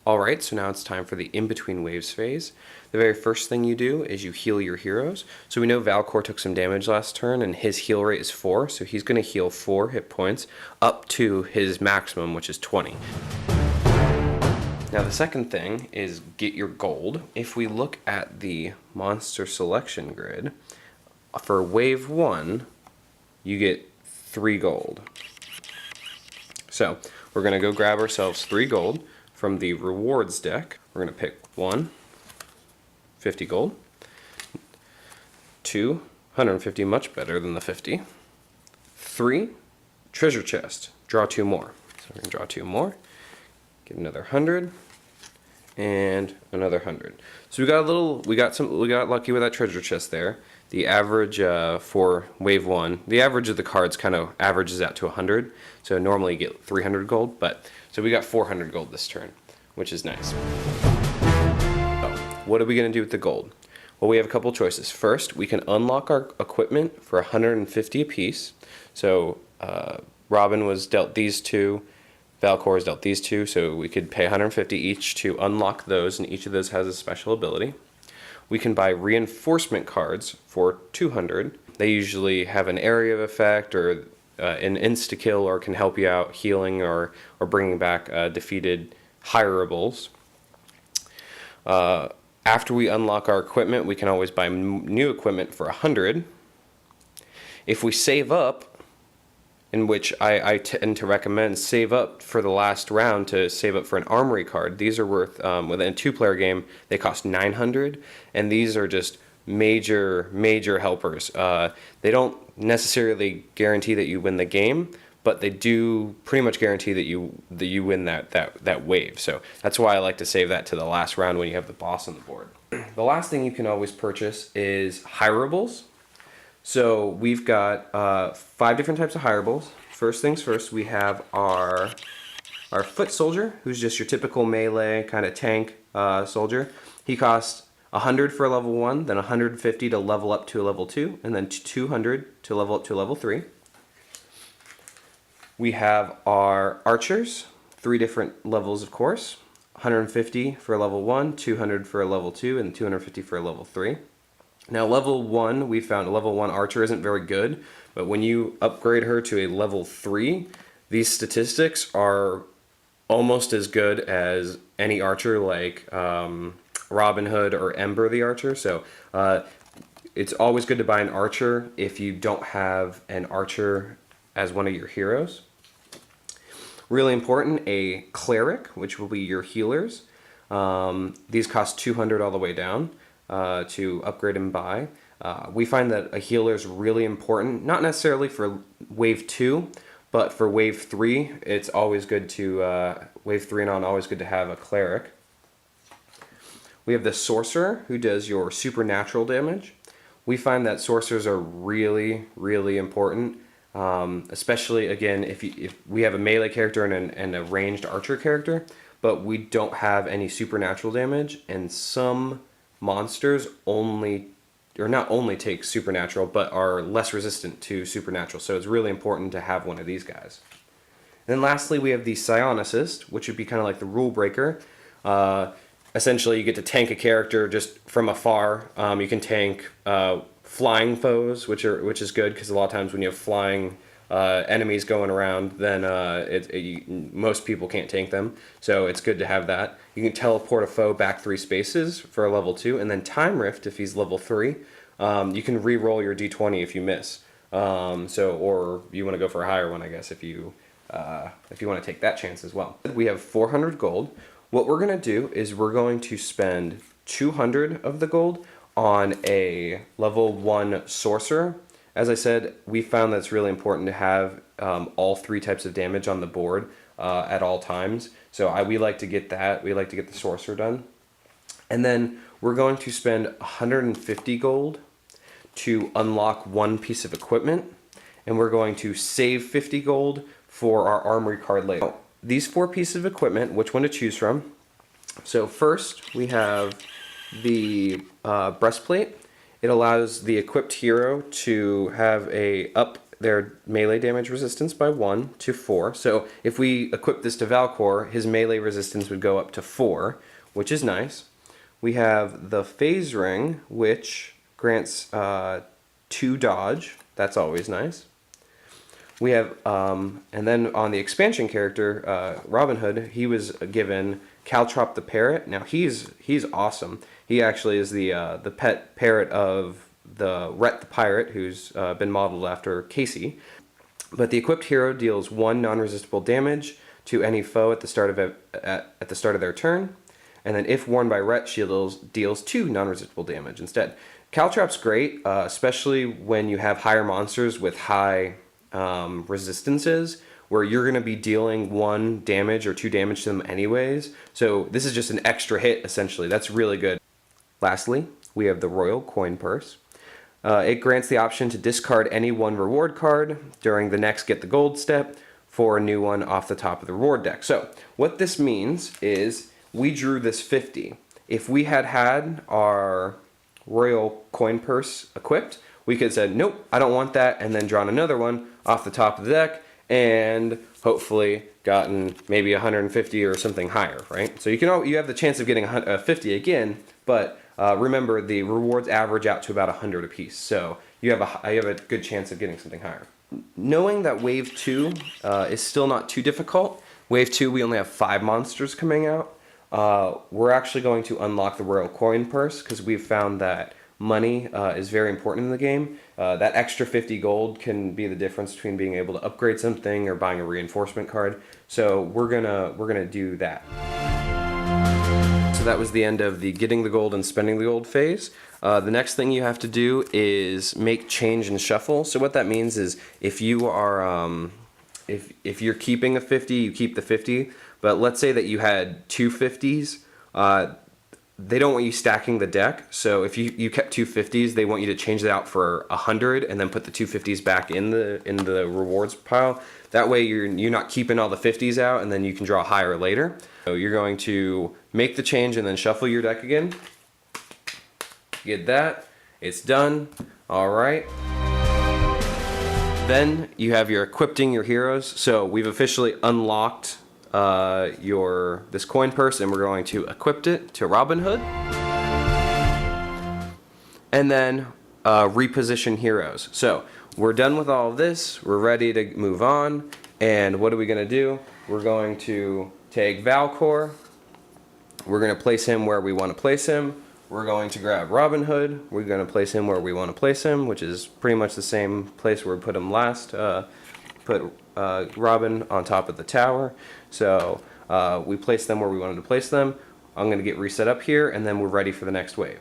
Alright, so now it's time for the in-between waves phase. The very first thing you do is you heal your heroes. So we know Valcor took some damage last turn and his heal rate is 4, so he's going to heal 4 hit points up to his maximum, which is 20. Now the second thing is get your gold. If we look at the monster selection grid, for wave 1, you get 3 gold. So we're going to go grab ourselves 3 gold from the rewards deck. We're going to pick 1, 50 gold, 2, 150, much better than the 50, 3, treasure chest, draw 2 more. So we're going to draw 2 more, get another 100, and another 100. So we got lucky with that treasure chest there. The average for wave 1, the average of the cards kind of averages out to 100. So normally you get 300 gold, but so we got 400 gold this turn, which is nice. So, what are we going to do with the gold? Well, we have a couple choices. First, we can unlock our equipment for 150 apiece. So Robin was dealt these 2, Valcor is dealt these 2, so we could pay 150 each to unlock those, and each of those has a special ability. We can buy reinforcement cards for 200. They usually have an area of effect or an insta-kill, or can help you out healing or bringing back defeated hireables. After we unlock our equipment, we can always buy new equipment for 100. If we save up, in which I tend to recommend save up for the last round to save up for an Armory card. These are worth, within a 2-player game, they cost 900, and these are just major helpers. They don't necessarily guarantee that you win the game, but they do pretty much guarantee that you win that wave. So that's why I like to save that to the last round when you have the boss on the board. The last thing you can always purchase is hireables. So we've got 5 different types of hireables. First things first, we have our foot soldier, who's just your typical melee kind of tank soldier. He costs 100 for a level 1, then 150 to level up to a level 2, and then 200 to level up to a level 3. We have our archers, 3 different levels of course. 150 for a level 1, 200 for a level 2, and 250 for a level 3. Now level 1, we found a level 1 archer isn't very good, but when you upgrade her to a level 3, these statistics are almost as good as any archer like Robin Hood or Ember the Archer. So it's always good to buy an archer if you don't have an archer as one of your heroes. Really important, a cleric, which will be your healers. These cost 200 all the way down. To upgrade and buy. We find that a healer is really important, not necessarily for wave 2, but for wave 3, it's always good to, wave 3 and on, always good to have a cleric. We have the sorcerer, who does your supernatural damage. We find that sorcerers are really important, especially, again, if we have a melee character and a ranged archer character, but we don't have any supernatural damage, and some monsters not only take supernatural, but are less resistant to supernatural. So it's really important to have one of these guys. And then lastly, we have the Psionicist, which would be kind of like the rule breaker. Essentially, you get to tank a character just from afar. You can tank flying foes, which is good, because a lot of times when you have flying enemies going around, then most people can't tank them, so it's good to have that. You can teleport a foe back 3 spaces for a level 2, and then Time Rift if he's level 3. You can re-roll your d20 if you miss. Or you want to go for a higher one, I guess, if you want to take that chance as well. We have 400 gold. What we're going to do is we're going to spend 200 of the gold on a level 1 sorcerer. As I said, we found that it's really important to have all 3 types of damage on the board at all times. So we like to get that. We like to get the sorcerer done. And then we're going to spend 150 gold to unlock 1 piece of equipment. And we're going to save 50 gold for our Armory card later. These 4 pieces of equipment, which one to choose from? So first, we have the breastplate. It allows the equipped hero to have a up their melee damage resistance by 1 to 4. So if we equip this to Valcor, his melee resistance would go up to 4, which is nice. We have the Phase Ring, which grants 2 dodge. That's always nice. We have, and then on the expansion character, Robin Hood, he was given Caltrop the Parrot. Now he's awesome. He actually is the pet parrot of the Rhett the Pirate, who's been modeled after Casey. But the equipped hero deals 1 non-resistible damage to any foe at the start of their turn, and then if worn by Rhett, she deals 2 non-resistible damage instead. Caltrop's great, especially when you have higher monsters with high resistances, where you're going to be dealing 1 damage or 2 damage to them anyways. So this is just an extra hit, essentially. That's really good. Lastly, we have the Royal Coin Purse. It grants the option to discard any 1 reward card during the next Get the Gold step for a new one off the top of the reward deck. So what this means is we drew this 50. If we had our Royal Coin Purse equipped, we could have said, nope, I don't want that, and then drawn another one off the top of the deck, and hopefully gotten maybe 150 or something higher, right? So you have the chance of getting 50 again, but remember the rewards average out to about 100 apiece, so you have a good chance of getting something higher. Knowing that Wave 2 is still not too difficult, Wave 2 we only have 5 monsters coming out. We're actually going to unlock the Royal Coin Purse because we've found that money is very important in the game. That extra 50 gold can be the difference between being able to upgrade something or buying a reinforcement card. So we're gonna do that. So that was the end of the getting the gold and spending the gold phase. The next thing you have to do is make change and shuffle. So what that means is if you are if you're keeping a 50, you keep the 50. But let's say that you had 2 50s. They don't want you stacking the deck, so if you kept 2 50s, they want you to change that out for 100 and then put the 2 50s back in the rewards pile. That way you're not keeping all the 50s out, and then you can draw higher later. So you're going to make the change and then shuffle your deck again. Get that. It's done. All right. Then you have your equipping your heroes. So we've officially unlocked this coin purse, and we're going to equip it to Robin Hood, and then reposition heroes. So we're done with all of this, we're ready to move on, and what are we going to do? We're going to take Valcor, we're going to place him where we want to place him, we're going to grab Robin Hood, we're going to place him where we want to place him, which is pretty much the same place where we put him last. Put Robin on top of the tower. So we placed them where we wanted to place them. I'm going to get reset up here, and then we're ready for the next wave.